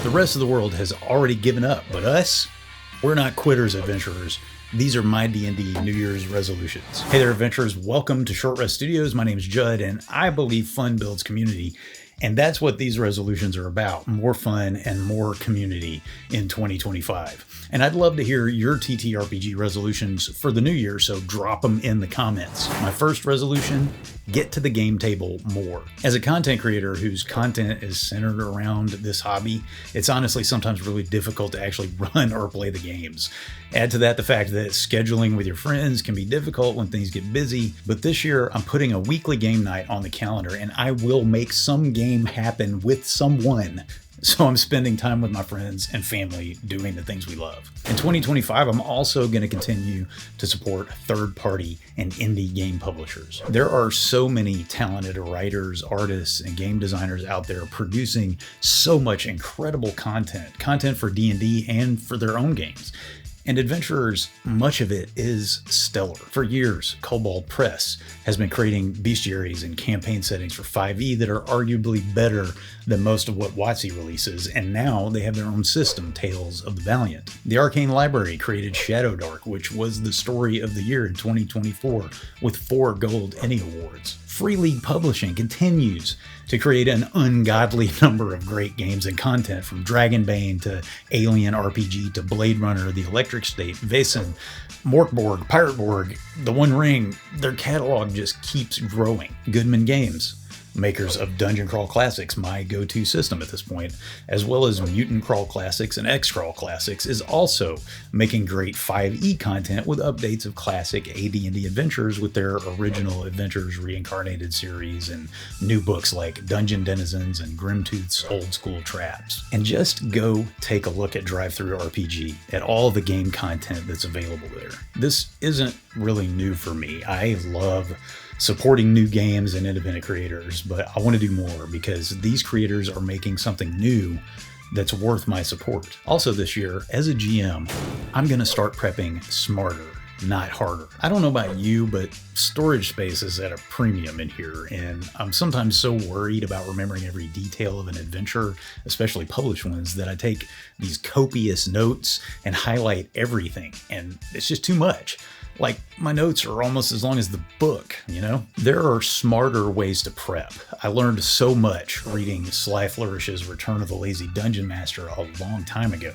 The rest of the world has already given up, but us, we're not quitters, adventurers. These are my D&D New Year's resolutions. Hey there, adventurers. Welcome to Short Rest Studios. My name is Judd, and I believe fun builds community. And that's what these resolutions are about, more fun and more community in 2025. And I'd love to hear your TTRPG resolutions for the new year, so drop them in the comments. My first resolution, get to the game table more. As a content creator whose content is centered around this hobby, it's honestly sometimes really difficult to actually run or play the games. Add to that the fact that scheduling with your friends can be difficult when things get busy, but this year I'm putting a weekly game night on the calendar and I will make some game happen with someone. So I'm spending time with my friends and family doing the things we love. In 2025, I'm also going to continue to support third-party and indie game publishers. There are so many talented writers, artists, and game designers out there producing so much incredible content for D&D and for their own games. And adventurers, much of it is stellar. For years, Kobold Press has been creating bestiaries and campaign settings for 5e that are arguably better than most of what WotC releases, and now they have their own system, Tales of the Valiant. The Arcane Library created Shadowdark, which was the story of the year in 2024, with 4 Gold Emmy Awards. Free League Publishing continues to create an ungodly number of great games and content, from Dragonbane to Alien RPG to Blade Runner, The Electric State, Vaesen, Morkborg, Pirateborg, The One Ring. Their catalog just keeps growing. Goodman Games, makers of Dungeon Crawl Classics, my go-to system at this point, as well as Mutant Crawl Classics and X-Crawl Classics, is also making great 5e content with updates of classic AD&D adventures with their original Adventures Reincarnated series and new books like Dungeon Denizens and Grimtooth's Old School Traps. And just go take a look at DriveThruRPG, at all the game content that's available there. This isn't really new for me. I love supporting new games and independent creators, but I want to do more because these creators are making something new that's worth my support. Also this year, as a GM, I'm going to start prepping smarter, not harder. I don't know about you, but storage space is at a premium in here, and I'm sometimes so worried about remembering every detail of an adventure, especially published ones, that I take these copious notes and highlight everything, and it's just too much. Like, my notes are almost as long as the book, you know? There are smarter ways to prep. I learned so much reading Sly Flourish's Return of the Lazy Dungeon Master a long time ago,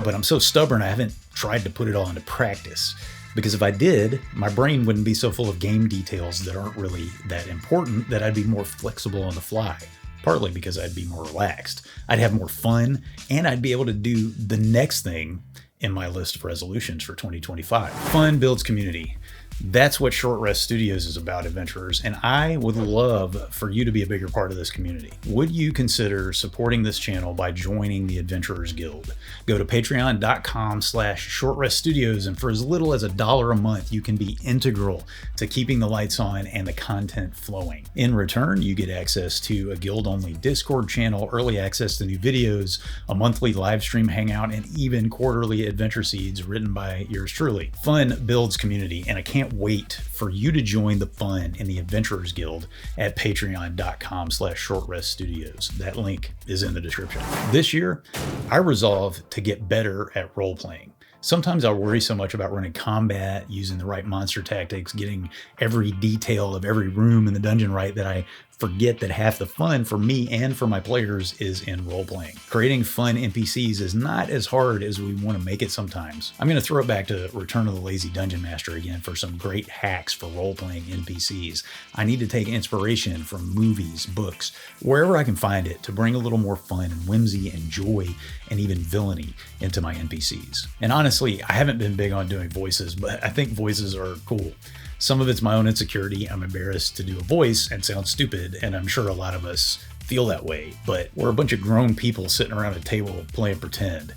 but I'm so stubborn I haven't tried to put it all into practice. Because if I did, my brain wouldn't be so full of game details that aren't really that important that I'd be more flexible on the fly. Partly because I'd be more relaxed. I'd have more fun, and I'd be able to do the next thing in my list of resolutions for 2025. Fun builds community. That's what Short Rest Studios is about, adventurers, and I would love for you to be a bigger part of this community. Would you consider supporting this channel by joining the Adventurers Guild? Go to patreon.com/shortreststudios, and for as little as $1 a month, you can be integral to keeping the lights on and the content flowing. In return, you get access to a guild-only Discord channel, early access to new videos, a monthly live stream hangout, and even quarterly adventure seeds written by yours truly. Fun builds community, and I can't wait for you to join the fun in the Adventurers Guild at patreon.com/shortreststudios. That link is in the description. This year, I resolve to get better at role-playing. Sometimes I worry so much about running combat, using the right monster tactics, getting every detail of every room in the dungeon right, that I forget that half the fun for me and for my players is in role-playing. Creating fun NPCs is not as hard as we want to make it sometimes. I'm going to throw it back to Return of the Lazy Dungeon Master again for some great hacks for role-playing NPCs. I need to take inspiration from movies, books, wherever I can find it, to bring a little more fun and whimsy and joy and even villainy into my NPCs. And honestly, I haven't been big on doing voices, but I think voices are cool. Some of it's my own insecurity. I'm embarrassed to do a voice and sound stupid, and I'm sure a lot of us feel that way, but we're a bunch of grown people sitting around a table playing pretend.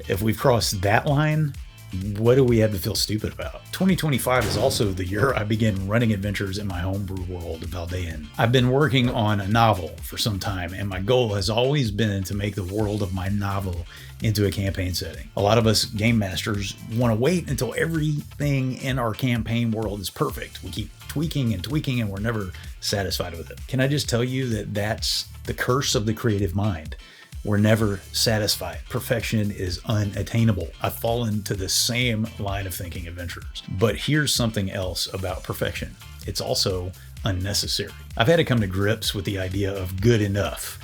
If we've crossed that line, what do we have to feel stupid about? 2025 is also the year I begin running adventures in my homebrew world, Valdaen. I've been working on a novel for some time, and my goal has always been to make the world of my novel into a campaign setting. A lot of us game masters want to wait until everything in our campaign world is perfect. We keep tweaking and tweaking, and we're never satisfied with it. Can I just tell you that that's the curse of the creative mind? We're never satisfied. Perfection is unattainable. I've fallen to the same line of thinking adventurers. But here's something else about perfection. It's also unnecessary. I've had to come to grips with the idea of good enough.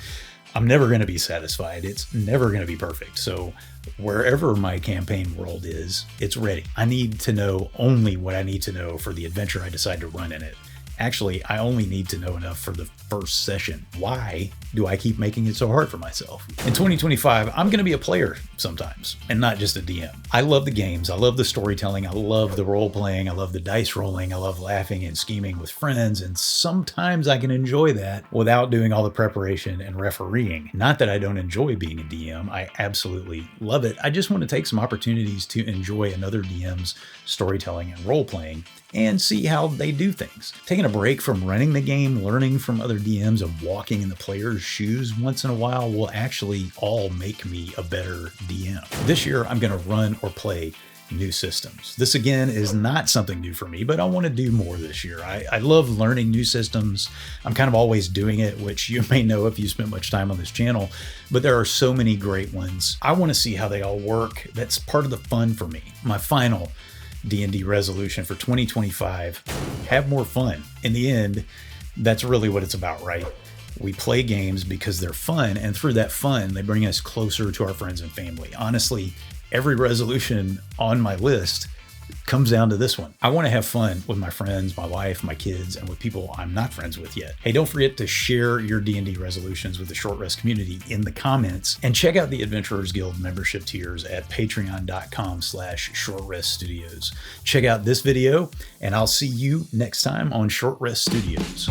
I'm never going to be satisfied. It's never going to be perfect. So wherever my campaign world is, it's ready. I need to know only what I need to know for the adventure I decide to run in it. Actually, I only need to know enough for the first session. Why do I keep making it so hard for myself? In 2025, I'm going to be a player sometimes, and not just a DM. I love the games. I love the storytelling. I love the role playing. I love the dice rolling. I love laughing and scheming with friends. And sometimes I can enjoy that without doing all the preparation and refereeing. Not that I don't enjoy being a DM. I absolutely love it. I just want to take some opportunities to enjoy another DM's storytelling and role playing and see how they do things. Taking a break from running the game, learning from other DMs, and walking in the player's shoes once in a while will actually all make me a better DM. This year, I'm going to run or play new systems. This again is not something new for me, but I want to do more this year. I love learning new systems. I'm kind of always doing it, which you may know if you spent much time on this channel, but there are so many great ones. I want to see how they all work. That's part of the fun for me. My final D&D resolution for 2025, have more fun. In the end, that's really what it's about, right? We play games because they're fun, and through that fun, they bring us closer to our friends and family. Honestly, every resolution on my list comes down to this one. I want to have fun with my friends, my wife, my kids, and with people I'm not friends with yet. Hey, don't forget to share your D&D resolutions with the Short Rest community in the comments, and check out the Adventurers Guild membership tiers at patreon.com/shortreststudios. Check out this video, and I'll see you next time on Short Rest Studios.